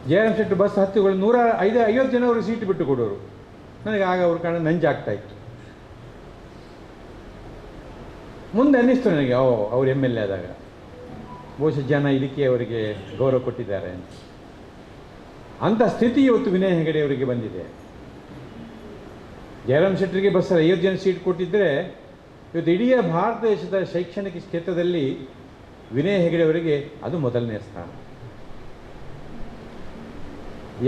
ಜಯರಾಮ್ ಶೆಟ್ಟರು ಬಸ್ ಹತ್ತಿಗಳು 150 ಜನ ಅವರು ಸೀಟ್ ಬಿಟ್ಟು ಕೊಡೋರು. ನನಗೆ ಆಗ ಅವ್ರ ಕಾರಣ ನಂಜಾಗ್ತಾಯಿತ್ತು. ಮುಂದೆ ಅನ್ನಿಸ್ತು ನನಗೆ, ಅವರು MLA ಆದಾಗ ಬಹುಶಃ ಜನ ಇದಕ್ಕೆ ಅವರಿಗೆ ಗೌರವ ಕೊಟ್ಟಿದ್ದಾರೆ ಅಂತ. ಅಂಥ ಸ್ಥಿತಿ ಇವತ್ತು ವಿನಯ್ ಹೆಗ್ಡೆ ಅವರಿಗೆ ಬಂದಿದೆ. ಜಯರಾಮ್ ಶೆಟ್ಟರಿಗೆ ಬಸ್ಸಲ್ಲಿ 50 ಜನ ಸೀಟ್ ಕೊಟ್ಟಿದ್ದರೆ ಇವತ್ತು ಇಡೀ ಭಾರತ ದೇಶದ ಶೈಕ್ಷಣಿಕ ಕ್ಷೇತ್ರದಲ್ಲಿ ವಿನಯ್ ಹೆಗ್ಡೆ ಅವರಿಗೆ ಅದು ಮೊದಲನೇ ಸ್ಥಾನ.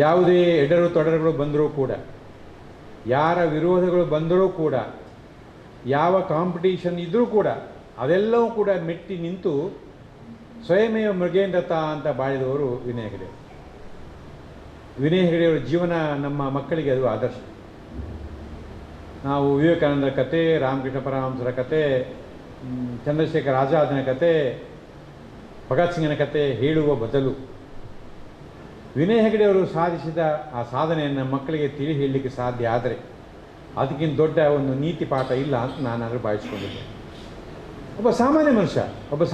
ಯಾವುದೇ ಎಡರು ತೊಡರುಗಳು ಬಂದರೂ ಕೂಡ, ಯಾರ ವಿರೋಧಗಳು ಬಂದರೂ ಕೂಡ, ಯಾವ ಕಾಂಪಿಟೀಷನ್ ಇದ್ದರೂ ಕೂಡ ಅದೆಲ್ಲವೂ ಕೂಡ ಮೆಟ್ಟಿ ನಿಂತು ಸ್ವಯಮೇವ ಮೃಗೇಂದ್ರತ ಅಂತ ಬಾಳಿದವರು ವಿನಯ್ ಹೆಗಡೆ. ವಿನಯ್ ಹೆಗಡೆಯವರ ಜೀವನ ನಮ್ಮ ಮಕ್ಕಳಿಗೆ ಅದು ಆದರ್ಶ. ನಾವು ವಿವೇಕಾನಂದರ ಕತೆ, ರಾಮಕೃಷ್ಣ ಪರಮಹಂಸರ ಕತೆ, ಚಂದ್ರಶೇಖರ್ ಆಜಾದನ ಕತೆ, ಭಗತ್ ಸಿಂಗನ ಕತೆ ಹೇಳುವ ಬದಲು ವಿನಯ್ ಹೆಗಡೆಯವರು ಸಾಧಿಸಿದ ಆ ಸಾಧನೆಯನ್ನು ಮಕ್ಕಳಿಗೆ ತಿಳಿ ಹೇಳಲಿಕ್ಕೆ ಸಾಧ್ಯ ಆದರೆ ಅದಕ್ಕಿಂತ ದೊಡ್ಡ ಒಂದು ನೀತಿ ಪಾಠ ಇಲ್ಲ ಅಂತ ನಾನಾದರೂ ಭಾವಿಸ್ಕೊಂಡಿದ್ದೆ. ಒಬ್ಬ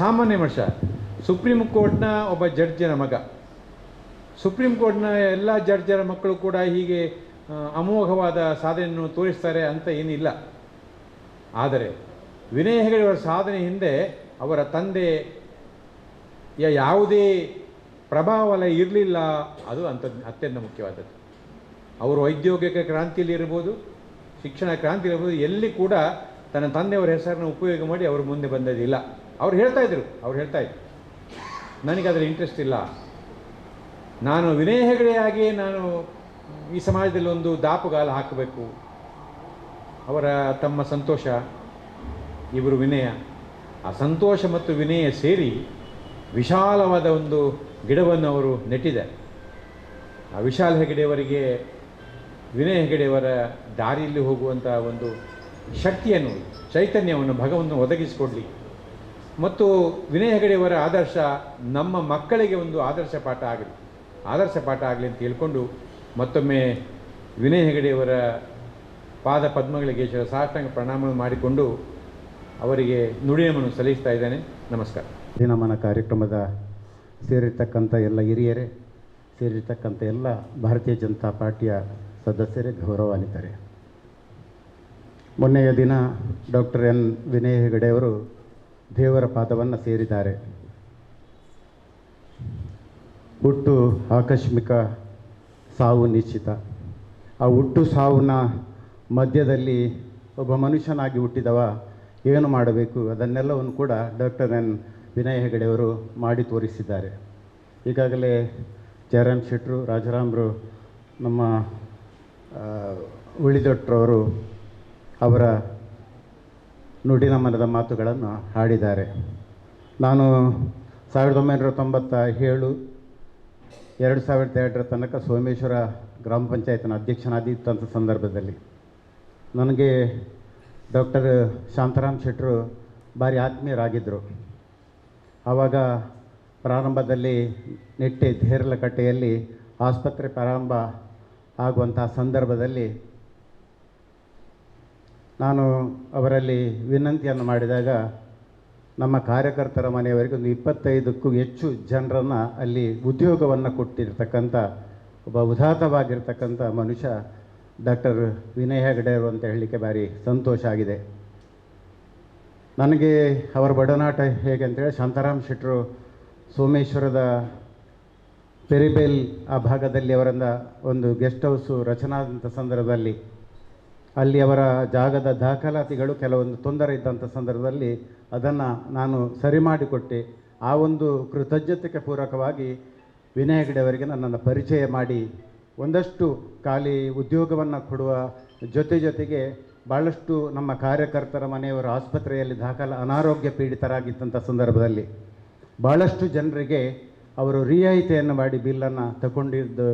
ಸಾಮಾನ್ಯ ಮನುಷ್ಯ ಸುಪ್ರೀಂ ಕೋರ್ಟ್ನ ಒಬ್ಬ ಜಡ್ಜನ ಮಗ. ಸುಪ್ರೀಂ ಕೋರ್ಟ್ನ ಎಲ್ಲ ಜಡ್ಜರ ಮಕ್ಕಳು ಕೂಡ ಹೀಗೆ ಅಮೋಘವಾದ ಸಾಧನೆಯನ್ನು ತೋರಿಸ್ತಾರೆ ಅಂತ ಏನಿಲ್ಲ. ಆದರೆ ವಿನಯ್ ಹೆಗಡೆಯವರ ಸಾಧನೆ ಹಿಂದೆ ಅವರ ತಂದೆಯ ಯಾವುದೇ ಪ್ರಭಾವ ಇರಲಿಲ್ಲ. ಅದು ಅತ್ಯಂತ ಮುಖ್ಯವಾದದ್ದು. ಅವರು ಔದ್ಯೋಗಿಕ ಕ್ರಾಂತಿಯಲ್ಲಿರ್ಬೋದು, ಶಿಕ್ಷಣ ಕ್ರಾಂತಿ ಇರ್ಬೋದು, ಎಲ್ಲಿ ಕೂಡ ತನ್ನ ತಂದೆಯವರ ಹೆಸರನ್ನು ಉಪಯೋಗ ಮಾಡಿ ಅವರು ಮುಂದೆ ಬಂದದಿಲ್ಲ. ಅವ್ರು ಹೇಳ್ತಾ ಇದ್ರು ನನಗೆ ಅದರ ಇಂಟ್ರೆಸ್ಟ್ ಇಲ್ಲ, ನಾನು ವಿನಯ್ ಹೆಗಡೆಯಾಗಿ ನಾನು ಈ ಸಮಾಜದಲ್ಲಿ ಒಂದು ದಾಪುಗಾಲ ಹಾಕಬೇಕು. ಅವರ ತಮ್ಮ ಸಂತೋಷ, ಇವರು ವಿನಯ, ಆ ಸಂತೋಷ ಮತ್ತು ವಿನಯ ಸೇರಿ ವಿಶಾಲವಾದ ಒಂದು ಗಿಡವನ್ನು ಅವರು ನೆಟ್ಟಿದ್ದಾರೆ. ಆ ವಿಶಾಲ್ ಹೆಗಡೆಯವರಿಗೆ ವಿನಯ್ ಹೆಗಡೆಯವರ ದಾರಿಯಲ್ಲಿ ಹೋಗುವಂಥ ಒಂದು ಶಕ್ತಿಯನ್ನು, ಚೈತನ್ಯವನ್ನು ಭಗವಂತನು ಒದಗಿಸಿಕೊಡಲಿ. ಮತ್ತು ವಿನಯ್ ಹೆಗಡೆಯವರ ಆದರ್ಶ ನಮ್ಮ ಮಕ್ಕಳಿಗೆ ಒಂದು ಆದರ್ಶ ಪಾಠ ಆಗಲಿ ಅಂತ ಹೇಳ್ಕೊಂಡು ಮತ್ತೊಮ್ಮೆ ವಿನಯ್ ಹೆಗಡೆಯವರ ಪಾದ ಪದ್ಮಗಳಿಗೆ ಸಾಷ್ಟಾಂಗ ಪ್ರಣಾಮಗಳನ್ನು ಮಾಡಿಕೊಂಡು ಅವರಿಗೆ ನುಡಿನಮನ ಸಲ್ಲಿಸ್ತಾ ಇದ್ದೇನೆ. ನಮಸ್ಕಾರ. ದಿನಮನ ಕಾರ್ಯಕ್ರಮದ ಸೇರಿರ್ತಕ್ಕಂಥ ಎಲ್ಲ ಹಿರಿಯರೇ, ಸೇರಿರ್ತಕ್ಕಂಥ ಎಲ್ಲ ಭಾರತೀಯ ಜನತಾ ಪಾರ್ಟಿಯ ಸದಸ್ಯರೇ, ಗೌರವಾನ್ವಿತರೇ, ಮೊನ್ನೆಯ ದಿನ ಡಾಕ್ಟರ್ ಎನ್ ವಿನಯ್ ಹೆಗಡೆಯವರು ದೇವರ ಪಾದವನ್ನು ಸೇರಿದ್ದಾರೆ. ಹುಟ್ಟು ಆಕಸ್ಮಿಕ, ಸಾವು ನಿಶ್ಚಿತ. ಆ ಹುಟ್ಟು ಸಾವಿನ ಮಧ್ಯದಲ್ಲಿ ಒಬ್ಬ ಮನುಷ್ಯನಾಗಿ ಹುಟ್ಟಿದವ ಏನು ಮಾಡಬೇಕು ಅದನ್ನೆಲ್ಲವನ್ನು ಕೂಡ ಡಾಕ್ಟರ್ ಎನ್ ವಿನಯ್ ಹೆಗಡೆಯವರು ಮಾಡಿ ತೋರಿಸಿದ್ದಾರೆ. ಈಗಾಗಲೇ ಜಯರಾಮ್ ಶೆಟ್ಟರು, ರಾಜಾರಾಮ್ರು, ನಮ್ಮ ಉಳಿದೊಟ್ಟರವರು ಅವರ ನುಡಿನಮನದ ಮಾತುಗಳನ್ನು ಹಾಡಿದ್ದಾರೆ. ನಾನು 1997 2002 ತನಕ ಸೋಮೇಶ್ವರ ಗ್ರಾಮ ಪಂಚಾಯತ್ನ ಅಧ್ಯಕ್ಷನಾದಿದ್ದಂಥ ಸಂದರ್ಭದಲ್ಲಿ ನನಗೆ ಡಾಕ್ಟರ್ ಶಾಂತಾರಾಮ್ ಶೆಟ್ಟರು ಭಾರಿ ಆತ್ಮೀಯರಾಗಿದ್ದರು. ಆವಾಗ ಪ್ರಾರಂಭದಲ್ಲಿ ನಿಟ್ಟೆ ಧೇರ್ಲಕಟ್ಟೆಯಲ್ಲಿ ಆಸ್ಪತ್ರೆ ಪ್ರಾರಂಭ ಆಗುವಂಥ ಸಂದರ್ಭದಲ್ಲಿ ನಾನು ಅವರಲ್ಲಿ ವಿನಂತಿಯನ್ನು ಮಾಡಿದಾಗ ನಮ್ಮ ಕಾರ್ಯಕರ್ತರ ಮನೆಯವರಿಗೆ ಒಂದು 25ಕ್ಕೂ ಹೆಚ್ಚು ಜನರನ್ನು ಅಲ್ಲಿ ಉದ್ಯೋಗವನ್ನು ಕೊಟ್ಟಿರ್ತಕ್ಕಂಥ ಒಬ್ಬ ಉದಾತ್ತವಾಗಿರ್ತಕ್ಕಂಥ ಮನುಷ್ಯ ಡಾಕ್ಟರ್ ವಿನಯ್ ಹೆಗಡೆಯವರು ಅಂತ ಹೇಳಲಿಕ್ಕೆ ಭಾರಿ ಸಂತೋಷ ಆಗಿದೆ. ನನಗೆ ಅವರ ಒಡನಾಟ ಹೇಗೆ ಅಂತೇಳಿ, ಶಾಂತಾರಾಮ್ ಶೆಟ್ಟರು ಸೋಮೇಶ್ವರದ ಪೆರಿಬೇಲ್ ಆ ಭಾಗದಲ್ಲಿ ಅವರಿಂದ ಒಂದು ಗೆಸ್ಟ್ ಹೌಸು ರಚನಾ ಆದಂಥ ಸಂದರ್ಭದಲ್ಲಿ ಅಲ್ಲಿ ಅವರ ಜಾಗದ ದಾಖಲಾತಿಗಳು ಕೆಲವೊಂದು ತೊಂದರೆ ಇದ್ದಂಥ ಸಂದರ್ಭದಲ್ಲಿ ಅದನ್ನು ನಾನು ಸರಿ ಮಾಡಿಕೊಟ್ಟೆ. ಆ ಒಂದು ಕೃತಜ್ಞತೆಗೆ ಪೂರಕವಾಗಿ ವಿನಯ್ ಹೆಗಡೆಯವರಿಗೆ ನನ್ನನ್ನು ಪರಿಚಯ ಮಾಡಿ ಒಂದಷ್ಟು ಖಾಲಿ ಉದ್ಯೋಗವನ್ನು ಕೊಡುವ ಜೊತೆಗೆ ಭಾಳಷ್ಟು ನಮ್ಮ ಕಾರ್ಯಕರ್ತರ ಮನೆಯವರ ಆಸ್ಪತ್ರೆಯಲ್ಲಿ ಅನಾರೋಗ್ಯ ಪೀಡಿತರಾಗಿದ್ದಂಥ ಸಂದರ್ಭದಲ್ಲಿ ಭಾಳಷ್ಟು ಜನರಿಗೆ ಅವರು ರಿಯಾಯಿತಿಯನ್ನು ಮಾಡಿ ಬಿಲ್ಲನ್ನು ತಗೊಂಡಿದ್ದು,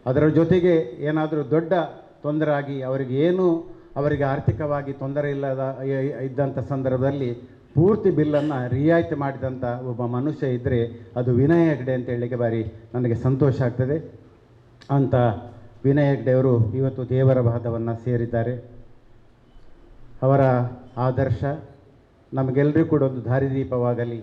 ಅದರ ಜೊತೆಗೆ ಏನಾದರೂ ದೊಡ್ಡ ತೊಂದರೆ ಆಗಿ ಅವರಿಗೆ ಆರ್ಥಿಕವಾಗಿ ತೊಂದರೆ ಇದ್ದಂಥ ಸಂದರ್ಭದಲ್ಲಿ ಪೂರ್ತಿ ಬಿಲ್ಲನ್ನು ರಿಯಾಯಿತಿ ಮಾಡಿದಂಥ ಒಬ್ಬ ಮನುಷ್ಯ ಇದ್ದರೆ ಅದು ವಿನಯ್ ಹೆಗಡೆ ಅಂತ ಹೇಳಲಿಕ್ಕೆ ಭಾರಿ ನನಗೆ ಸಂತೋಷ ಆಗ್ತದೆ. ಅಂತ ವಿನಯ್ ಹೆಗಡೆಯವರು ಇವತ್ತು ದೇವರ ಪಾದವನ್ನು ಸೇರಿದ್ದಾರೆ. ಅವರ ಆದರ್ಶ ನಮಗೆಲ್ಲರಿಗೂ ಕೂಡ ಒಂದು ದಾರಿದೀಪವಾಗಲಿ.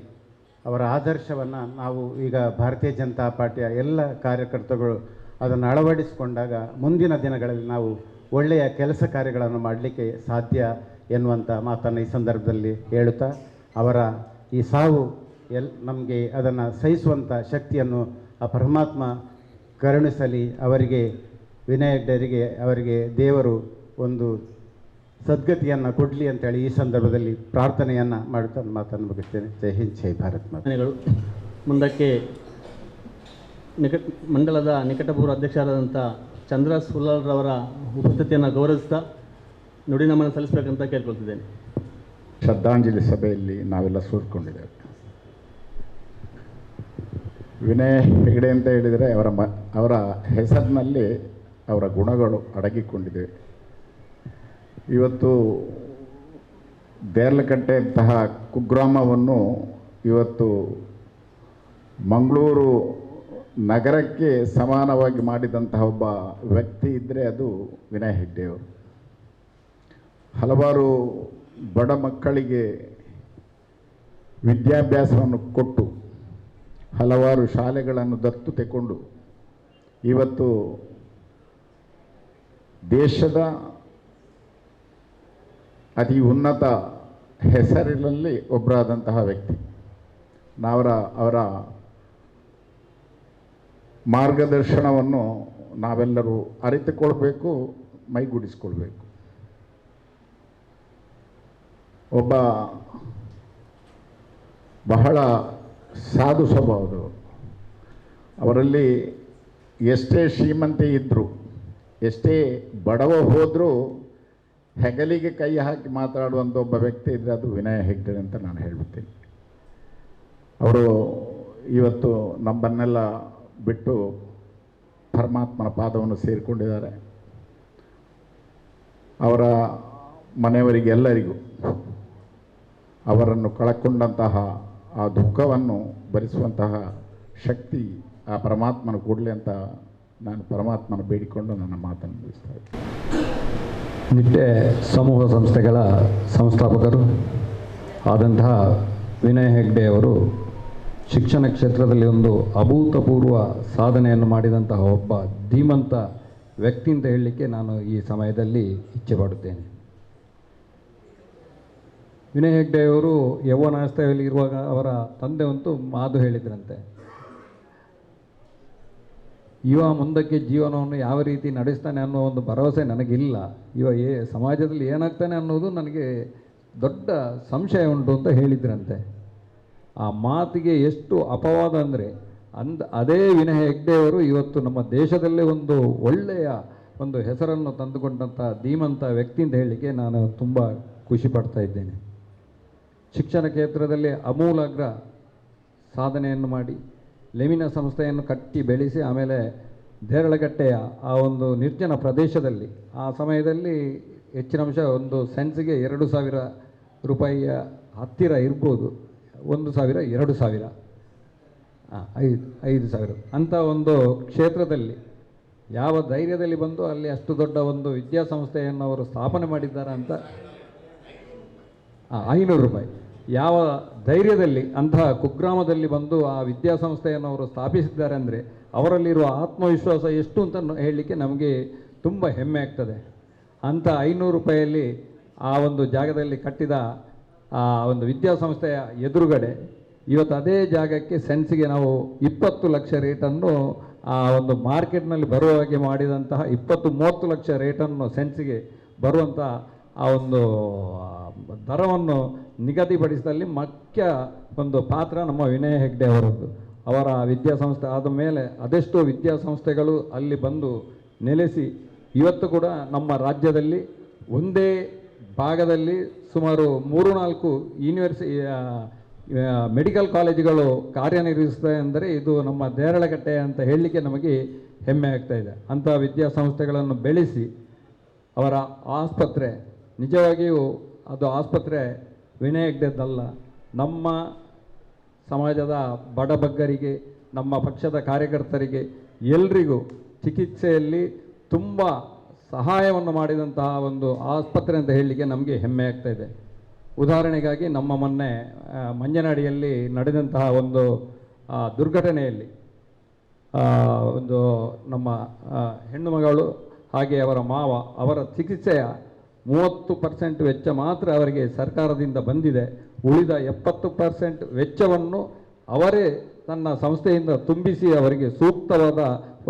ಅವರ ಆದರ್ಶವನ್ನು ನಾವು ಈಗ ಭಾರತೀಯ ಜನತಾ ಪಾರ್ಟಿಯ ಎಲ್ಲ ಕಾರ್ಯಕರ್ತರುಗಳು ಅದನ್ನು ಅಳವಡಿಸಿಕೊಂಡಾಗ ಮುಂದಿನ ದಿನಗಳಲ್ಲಿ ನಾವು ಒಳ್ಳೆಯ ಕೆಲಸ ಕಾರ್ಯಗಳನ್ನು ಮಾಡಲಿಕ್ಕೆ ಸಾಧ್ಯ ಎನ್ನುವಂಥ ಮಾತನ್ನು ಈ ಸಂದರ್ಭದಲ್ಲಿ ಹೇಳುತ್ತಾ, ಅವರ ಈ ಸಾವು ನಮಗೆ ಅದನ್ನು ಸಹಿಸುವಂಥ ಶಕ್ತಿಯನ್ನು ಆ ಪರಮಾತ್ಮ ಕರುಣಿಸಲಿ. ಅವರಿಗೆ ವಿನಯ್ ಹೆಗಡೆಯವರಿಗೆ ಅವರಿಗೆ ದೇವರು ಒಂದು ಸದ್ಗತಿಯನ್ನು ಕೊಡಲಿ ಅಂತೇಳಿ ಈ ಸಂದರ್ಭದಲ್ಲಿ ಪ್ರಾರ್ಥನೆಯನ್ನು ಮಾಡುತ್ತಾ ಮಾತನ್ನು ಮುಗಿಸ್ತೇನೆ. ಜೈ ಹಿಂದ್, ಜೈ ಭಾರತ್ ಮಾತೆ. ಮುಂದಕ್ಕೆ ಮಂಡಲದ ನಿಕಟಪೂರ್ವ ಅಧ್ಯಕ್ಷರಾದಂಥ ಚಂದ್ರ ಸುಲ್ಲಾಲ್ರವರ ಉಪಸ್ಥಿತಿಯನ್ನು ಗೌರವಿಸ್ತಾ ನುಡಿನಮನ ಸಲ್ಲಿಸಬೇಕಂತ ಕೇಳ್ಕೊಳ್ತಿದ್ದೇನೆ. ಶ್ರದ್ಧಾಂಜಲಿ ಸಭೆಯಲ್ಲಿ ನಾವೆಲ್ಲ ಸೇರಿಕೊಂಡಿದ್ದೇವೆ. ವಿನಯ್ ಹೆಗಡೆ ಅಂತ ಹೇಳಿದರೆ ಅವರ ಹೆಸರಿನಲ್ಲಿ ಅವರ ಗುಣಗಳು ಅಡಗಿಕೊಂಡಿದೆ. ಇವತ್ತು ದೇರ್ಲಕಟ್ಟೆಯಂತಹ ಕುಗ್ರಾಮವನ್ನು ಇವತ್ತು ಮಂಗಳೂರು ನಗರಕ್ಕೆ ಸಮಾನವಾಗಿ ಮಾಡಿದಂತಹ ಒಬ್ಬ ವ್ಯಕ್ತಿ ಇದ್ದರೆ ಅದು ವಿನಯ್ ಹೆಗ್ಡೆಯವರು. ಹಲವಾರು ಬಡ ಮಕ್ಕಳಿಗೆ ವಿದ್ಯಾಭ್ಯಾಸವನ್ನು ಕೊಟ್ಟು ಹಲವಾರು ಶಾಲೆಗಳನ್ನು ದತ್ತು ತೆಕೊಂಡು ಇವತ್ತು ದೇಶದ ಅತಿ ಉನ್ನತ ಹೆಸರಿನಲ್ಲಿ ಒಬ್ಬರಾದಂತಹ ವ್ಯಕ್ತಿ. ಅವರ ಮಾರ್ಗದರ್ಶನವನ್ನು ನಾವೆಲ್ಲರೂ ಅರಿತುಕೊಳ್ಬೇಕು, ಮೈಗೂಡಿಸ್ಕೊಳ್ಬೇಕು. ಒಬ್ಬ ಬಹಳ ಸಾಧು ಸ್ವಭಾವದವರು. ಅವರಲ್ಲಿ ಎಷ್ಟೇ ಶ್ರೀಮಂತೆ ಇದ್ದರೂ, ಎಷ್ಟೇ ಬಡವ ಹೋದರೂ ಹೆಗಲಿಗೆ ಕೈ ಹಾಕಿ ಮಾತಾಡುವಂಥ ಒಬ್ಬ ವ್ಯಕ್ತಿ ಇದ್ದರೆ ಅದು ವಿನಯ್ ಹೆಗ್ಡೆ ಅಂತ ನಾನು ಹೇಳ್ಬಿಡ್ತೀನಿ. ಅವರು ಇವತ್ತು ನಮ್ಮನ್ನೆಲ್ಲ ಬಿಟ್ಟು ಪರಮಾತ್ಮನ ಪಾದವನ್ನು ಸೇರಿಕೊಂಡಿದ್ದಾರೆ. ಅವರ ಮನೆಯವರಿಗೆಲ್ಲರಿಗೂ ಅವರನ್ನು ಕಳಕೊಂಡಂತಹ ಆ ದುಃಖವನ್ನು ಭರಿಸುವಂತಹ ಶಕ್ತಿ ಆ ಪರಮಾತ್ಮನ ಕೊಡಲಿ ಅಂತ ನಾನು ಪರಮಾತ್ಮನ ಬೇಡಿಕೊಂಡು ನನ್ನ ಮಾತನ್ನು ಮುಗಿಸ್ತಾ ಇದ್ದೀನಿ. ನಿಟ್ಟೆ ಸಮೂಹ ಸಂಸ್ಥೆಗಳ ಸಂಸ್ಥಾಪಕರು ಆದಂತಹ ವಿನಯ್ ಹೆಗ್ಡೆ ಅವರು ಶಿಕ್ಷಣ ಕ್ಷೇತ್ರದಲ್ಲಿ ಒಂದು ಅಭೂತಪೂರ್ವ ಸಾಧನೆಯನ್ನು ಮಾಡಿದಂತಹ ಒಬ್ಬ ಧೀಮಂತ ವ್ಯಕ್ತಿ ಅಂತ ಹೇಳಲಿಕ್ಕೆ ನಾನು ಈ ಸಮಯದಲ್ಲಿ ಇಚ್ಛೆ ಪಡುತ್ತೇನೆ. ವಿನಯ್ ಹೆಗ್ಡೆ ಅವರು ಯೌವನಾವಸ್ಥೆಯಲ್ಲಿ ಇರುವಾಗ ಅವರ ತಂದೆ ಒಂದು ಮಾತು ಹೇಳಿದ್ರಂತೆ, ಮುಂದಕ್ಕೆ ಜೀವನವನ್ನು ಯಾವ ರೀತಿ ನಡೆಸ್ತಾನೆ ಅನ್ನೋ ಒಂದು ಭರವಸೆ ನನಗಿಲ್ಲ, ಸಮಾಜದಲ್ಲಿ ಏನಾಗ್ತಾನೆ ಅನ್ನೋದು ನನಗೆ ದೊಡ್ಡ ಸಂಶಯ ಉಂಟು ಅಂತ ಹೇಳಿದ್ರಂತೆ. ಆ ಮಾತಿಗೆ ಎಷ್ಟು ಅಪವಾದ ಅಂದರೆ ಅದೇ ವಿನಯ್ ಹೆಗ್ಡೆ ಅವರು ಇವತ್ತು ನಮ್ಮ ದೇಶದಲ್ಲೇ ಒಂದು ಒಳ್ಳೆಯ ಒಂದು ಹೆಸರನ್ನು ತಂದುಕೊಂಡಂಥ ಧೀಮಂತ ವ್ಯಕ್ತಿ ಅಂತ ಹೇಳಲಿಕ್ಕೆ ನಾನು ತುಂಬ ಖುಷಿ ಪಡ್ತಾ ಇದ್ದೇನೆ. ಶಿಕ್ಷಣ ಕ್ಷೇತ್ರದಲ್ಲಿ ಆಮೂಲಾಗ್ರ ಸಾಧನೆಯನ್ನು ಮಾಡಿ ಲೆಮಿನ ಸಂಸ್ಥೆಯನ್ನು ಕಟ್ಟಿ ಬೆಳೆಸಿ ಆಮೇಲೆ ದೇರಳಗಟ್ಟೆಯ ಆ ಒಂದು ನಿರ್ಜನ ಪ್ರದೇಶದಲ್ಲಿ ಆ ಸಮಯದಲ್ಲಿ ಹೆಚ್ಚಿನ ಅಂಶ ಒಂದು ಸೆನ್ಸ್ಗೆ 2,000 ರೂಪಾಯಿಯ ಹತ್ತಿರ ಇರ್ಬೋದು, 1,000 2,000 5,000 ಅಂಥ ಒಂದು ಕ್ಷೇತ್ರದಲ್ಲಿ ಯಾವ ಧೈರ್ಯದಲ್ಲಿ ಬಂದು ಅಲ್ಲಿ ಅಷ್ಟು ದೊಡ್ಡ ಒಂದು ವಿದ್ಯಾಸಂಸ್ಥೆಯನ್ನು ಅವರು ಸ್ಥಾಪನೆ ಮಾಡಿದ್ದಾರೆ ಅಂತ 500 ರೂಪಾಯಿ ಯಾವ ಧೈರ್ಯದಲ್ಲಿ ಅಂತಹ ಕುಗ್ರಾಮದಲ್ಲಿ ಬಂದು ಆ ವಿದ್ಯಾಸಂಸ್ಥೆಯನ್ನು ಅವರು ಸ್ಥಾಪಿಸಿದ್ದಾರೆ ಅಂದರೆ ಅವರಲ್ಲಿರುವ ಆತ್ಮವಿಶ್ವಾಸ ಎಷ್ಟು ಅಂತ ಹೇಳಲಿಕ್ಕೆ ನಮಗೆ ತುಂಬ ಹೆಮ್ಮೆ ಆಗ್ತದೆ. ಅಂಥ 500 ರೂಪಾಯಿಯಲ್ಲಿ ಆ ಒಂದು ಜಾಗದಲ್ಲಿ ಕಟ್ಟಿದ ಆ ಒಂದು ವಿದ್ಯಾಸಂಸ್ಥೆಯ ಎದುರುಗಡೆ ಇವತ್ತು ಅದೇ ಜಾಗಕ್ಕೆ ಸೆನ್ಸಿಗೆ ನಾವು 20 ಲಕ್ಷ ರೇಟನ್ನು ಆ ಒಂದು ಮಾರ್ಕೆಟ್ನಲ್ಲಿ ಬರುವ ಹಾಗೆ ಮಾಡಿದಂತಹ 20-30 ಲಕ್ಷ ರೇಟನ್ನು ಸೆನ್ಸಿಗೆ ಬರುವಂಥ ಆ ಒಂದು ದರವನ್ನು ನಿಗದಿಪಡಿಸಿದಲ್ಲಿ ಮುಖ್ಯ ಒಂದು ಪಾತ್ರ ನಮ್ಮ ವಿನಯ್ ಹೆಗ್ಡೆ ಅವರದ್ದು. ಅವರ ವಿದ್ಯಾಸಂಸ್ಥೆ ಆದ ಮೇಲೆ ಅದೆಷ್ಟೋ ವಿದ್ಯಾಸಂಸ್ಥೆಗಳು ಅಲ್ಲಿ ಬಂದು ನೆಲೆಸಿ ಇವತ್ತು ಕೂಡ ನಮ್ಮ ರಾಜ್ಯದಲ್ಲಿ ಒಂದೇ ಭಾಗದಲ್ಲಿ ಸುಮಾರು 3-4 ಮೆಡಿಕಲ್ ಕಾಲೇಜುಗಳು ಕಾರ್ಯನಿರ್ವಹಿಸ್ತವೆ ಅಂದರೆ ಇದು ನಮ್ಮ ದೇರಳಗಟ್ಟೆ ಅಂತ ಹೇಳಲಿಕ್ಕೆ ನಮಗೆ ಹೆಮ್ಮೆ ಆಗ್ತಾ ಇದೆ. ಅಂಥ ವಿದ್ಯಾಸಂಸ್ಥೆಗಳನ್ನು ಬೆಳೆಸಿ ಅವರ ಆಸ್ಪತ್ರೆ ನಿಜವಾಗಿಯೂ ಅದು ಆಸ್ಪತ್ರೆ ವಿನಯ್ ಹೆಗ್ಡೆದ್ದಲ್ಲ, ನಮ್ಮ ಸಮಾಜದ ಬಡಬಗ್ಗರಿಗೆ, ನಮ್ಮ ಪಕ್ಷದ ಕಾರ್ಯಕರ್ತರಿಗೆ ಎಲ್ರಿಗೂ ಚಿಕಿತ್ಸೆಯಲ್ಲಿ ತುಂಬ ಸಹಾಯವನ್ನು ಮಾಡಿದಂತಹ ಒಂದು ಆಸ್ಪತ್ರೆ ಅಂತ ಹೇಳಲಿಕ್ಕೆ ನಮಗೆ ಹೆಮ್ಮೆ ಆಗ್ತಾಯಿದೆ. ಉದಾಹರಣೆಗಾಗಿ ನಮ್ಮ ಮೊನ್ನೆ ಮಂಜನಡಿಯಲ್ಲಿ ನಡೆದಂತಹ ಒಂದು ದುರ್ಘಟನೆಯಲ್ಲಿ ಒಂದು ನಮ್ಮ ಹೆಣ್ಣು ಮಗಳು ಹಾಗೆ ಅವರ ಮಾವ ಅವರ ಚಿಕಿತ್ಸೆಯ 30% ವೆಚ್ಚ ಮಾತ್ರ ಅವರಿಗೆ ಸರ್ಕಾರದಿಂದ ಬಂದಿದೆ. ಉಳಿದ 70% ವೆಚ್ಚವನ್ನು ಅವರೇ ತನ್ನ ಸಂಸ್ಥೆಯಿಂದ ತುಂಬಿಸಿ ಅವರಿಗೆ ಸೂಕ್ತವಾದ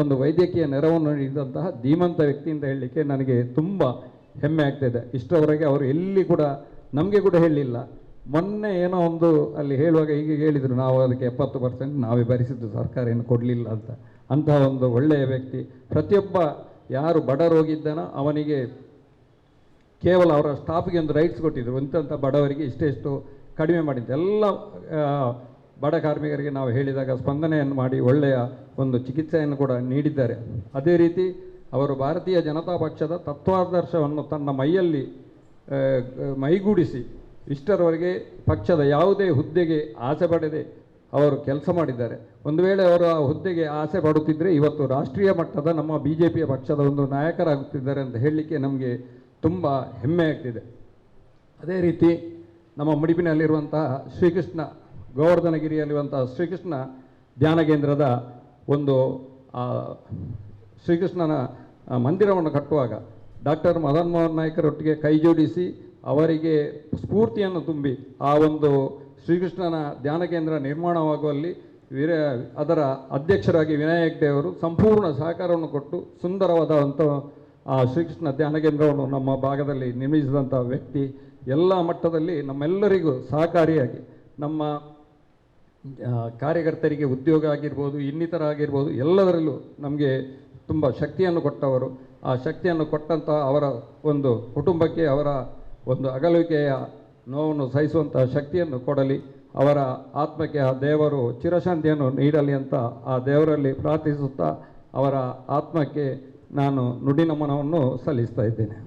ಒಂದು ವೈದ್ಯಕೀಯ ನೆರವನ್ನು ನೀಡಿದಂತಹ ಧೀಮಂತ ವ್ಯಕ್ತಿ ಅಂತ ಹೇಳಲಿಕ್ಕೆ ನನಗೆ ತುಂಬ ಹೆಮ್ಮೆ ಆಗ್ತಾಯಿದೆ. ಇಷ್ಟರವರೆಗೆ ಅವರು ಎಲ್ಲಿ ಕೂಡ ನಮಗೆ ಕೂಡ ಹೇಳಲಿಲ್ಲ. ಮೊನ್ನೆ ಏನೋ ಒಂದು ಅಲ್ಲಿ ಹೇಳುವಾಗ ಹೀಗೆ ಹೇಳಿದರು, ನಾವು ಅದಕ್ಕೆ 70% ನಾವೇ ಭರಿಸಿದ್ದು, ಸರ್ಕಾರ ಏನು ಕೊಡಲಿಲ್ಲ ಅಂತ. ಅಂತಹ ಒಂದು ಒಳ್ಳೆಯ ವ್ಯಕ್ತಿ. ಪ್ರತಿಯೊಬ್ಬ ಯಾರು ಬಡ ರೋಗಿದ್ದಾನೋ ಅವನಿಗೆ ಕೇವಲ ಅವರ ಸ್ಟಾಫಿಗೆ ಒಂದು ರೈಟ್ಸ್ ಕೊಟ್ಟಿದ್ದರು, ಇಂಥ ಬಡವರಿಗೆ ಇಷ್ಟೆಷ್ಟು ಕಡಿಮೆ ಮಾಡಿದ್ದು. ಎಲ್ಲ ಬಡ ಕಾರ್ಮಿಕರಿಗೆ ನಾವು ಹೇಳಿದಾಗ ಸ್ಪಂದನೆಯನ್ನು ಮಾಡಿ ಒಳ್ಳೆಯ ಒಂದು ಚಿಕಿತ್ಸೆಯನ್ನು ಕೂಡ ನೀಡಿದ್ದಾರೆ. ಅದೇ ರೀತಿ ಅವರು ಭಾರತೀಯ ಜನತಾ ಪಕ್ಷದ ತತ್ವಾದರ್ಶವನ್ನು ತನ್ನ ಮೈಯಲ್ಲಿ ಮೈಗೂಡಿಸಿ ಇಷ್ಟರವರೆಗೆ ಪಕ್ಷದ ಯಾವುದೇ ಹುದ್ದೆಗೆ ಆಸೆ ಪಡದೆ ಅವರು ಕೆಲಸ ಮಾಡಿದ್ದಾರೆ. ಒಂದು ವೇಳೆ ಅವರು ಆ ಹುದ್ದೆಗೆ ಆಸೆ ಪಡುತ್ತಿದ್ದರೆ ಇವತ್ತು ರಾಷ್ಟ್ರೀಯ ಮಟ್ಟದ ನಮ್ಮ BJPಯ ಪಕ್ಷದ ಒಂದು ನಾಯಕರಾಗುತ್ತಿದ್ದಾರೆ ಅಂತ ಹೇಳಲಿಕ್ಕೆ ನಮಗೆ ತುಂಬ ಹೆಮ್ಮೆ ಆಗ್ತಿದೆ. ಅದೇ ರೀತಿ ನಮ್ಮ ಮುಡಿಪಿನಲ್ಲಿರುವಂತಹ ಶ್ರೀಕೃಷ್ಣ ಗೋವರ್ಧನಗಿರಿಯಲ್ಲಿರುವಂತಹ ಶ್ರೀಕೃಷ್ಣ ಧ್ಯಾನ ಕೇಂದ್ರದ ಒಂದು ಶ್ರೀಕೃಷ್ಣನ ಮಂದಿರವನ್ನು ಕಟ್ಟುವಾಗ ಡಾಕ್ಟರ್ ಮದನ್ ಮೋಹನ್ ನಾಯ್ಕರೊಟ್ಟಿಗೆ ಕೈ ಜೋಡಿಸಿ ಅವರಿಗೆ ಸ್ಫೂರ್ತಿಯನ್ನು ತುಂಬಿ ಆ ಒಂದು ಶ್ರೀಕೃಷ್ಣನ ಧ್ಯಾನ ಕೇಂದ್ರ ನಿರ್ಮಾಣವಾಗುವಲ್ಲಿ ಅದರ ಅಧ್ಯಕ್ಷರಾಗಿ ವಿನಯ್ ಹೆಗ್ಡೆ ಅವರು ಸಂಪೂರ್ಣ ಸಹಕಾರವನ್ನು ಕೊಟ್ಟು ಸುಂದರವಾದಂಥ ಆ ಶ್ರೀಕೃಷ್ಣ ಧ್ಯಾನ ಕೇಂದ್ರವನ್ನು ನಮ್ಮ ಭಾಗದಲ್ಲಿ ನಿರ್ಮಿಸಿದಂಥ ವ್ಯಕ್ತಿ. ಎಲ್ಲ ಮಟ್ಟದಲ್ಲಿ ನಮ್ಮೆಲ್ಲರಿಗೂ ಸಹಕಾರಿಯಾಗಿ ನಮ್ಮ ಕಾರ್ಯಕರ್ತರಿಗೆ ಉದ್ಯೋಗ ಆಗಿರ್ಬೋದು, ಇನ್ನಿತರ ಆಗಿರ್ಬೋದು, ಎಲ್ಲದರಲ್ಲೂ ನಮಗೆ ತುಂಬ ಶಕ್ತಿಯನ್ನು ಕೊಟ್ಟವರು. ಆ ಶಕ್ತಿಯನ್ನು ಕೊಟ್ಟಂಥ ಅವರ ಒಂದು ಕುಟುಂಬಕ್ಕೆ ಅವರ ಒಂದು ಅಗಲುವಿಕೆಯ ನೋವನ್ನು ಸಹಿಸುವಂಥ ಶಕ್ತಿಯನ್ನು ಕೊಡಲಿ, ಅವರ ಆತ್ಮಕ್ಕೆ ಆ ದೇವರು ಚಿರಶಾಂತಿಯನ್ನು ನೀಡಲಿ ಅಂತ ಆ ದೇವರಲ್ಲಿ ಪ್ರಾರ್ಥಿಸುತ್ತಾ ಅವರ ಆತ್ಮಕ್ಕೆ ನಾನು ನುಡಿ ನಮನವನ್ನು ಸಲ್ಲಿಸ್ತಾ ಇದ್ದೇನೆ.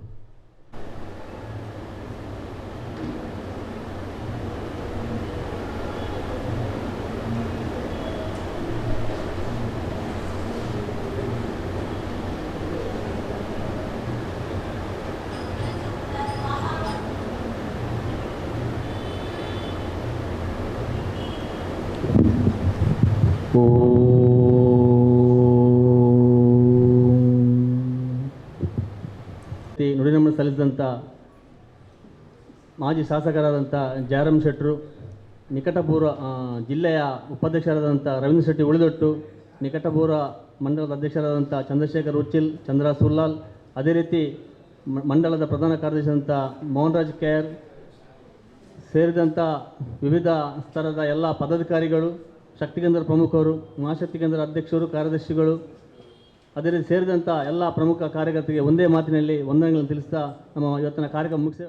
ನುಡಿನಮನ ಸಲ್ಲಿಸಿದಂಥ ಮಾಜಿ ಶಾಸಕರಾದಂಥ ಜಯರಾಮ್ ಶೆಟ್ಟರು, ನಿಕಟಪೂರ್ವ ಜಿಲ್ಲೆಯ ಉಪಾಧ್ಯಕ್ಷರಾದಂಥ ರವೀಂದ್ರ ಶೆಟ್ಟಿ ಉಳಿದೊಟ್ಟು, ನಿಕಟಪೂರ್ವ ಮಂಡಲದ ಅಧ್ಯಕ್ಷರಾದಂಥ ಚಂದ್ರಶೇಖರ್ ಉಚ್ಚಿಲ್, ಚಂದ್ರ ಸುಲ್ಲಾಲ್, ಅದೇ ರೀತಿ ಮಂಡಲದ ಪ್ರಧಾನ ಕಾರ್ಯದರ್ಶಿಯಾದಂಥ ಮೋಹನ್ ರಾಜ್ ಕೇರ್ ಸೇರಿದಂಥ ವಿವಿಧ ಸ್ತರದ ಎಲ್ಲ ಪದಾಧಿಕಾರಿಗಳು, ಶಕ್ತಿ ಕೇಂದ್ರ ಪ್ರಮುಖರು, ಮಹಾಶಕ್ತಿ ಕೇಂದ್ರ ಅಧ್ಯಕ್ಷರು, ಕಾರ್ಯದರ್ಶಿಗಳು, ಅದೇ ರೀತಿ ಸೇರಿದಂಥ ಎಲ್ಲ ಪ್ರಮುಖ ಕಾರ್ಯಕರ್ತರಿಗೆ ಒಂದೇ ಮಾತಿನಲ್ಲಿ ವಂದನೆಗಳನ್ನು ತಿಳಿಸ್ತಾ ನಮ್ಮ ಇವತ್ತಿನ ಕಾರ್ಯಕ್ರಮ ಮುಗಿಸಿ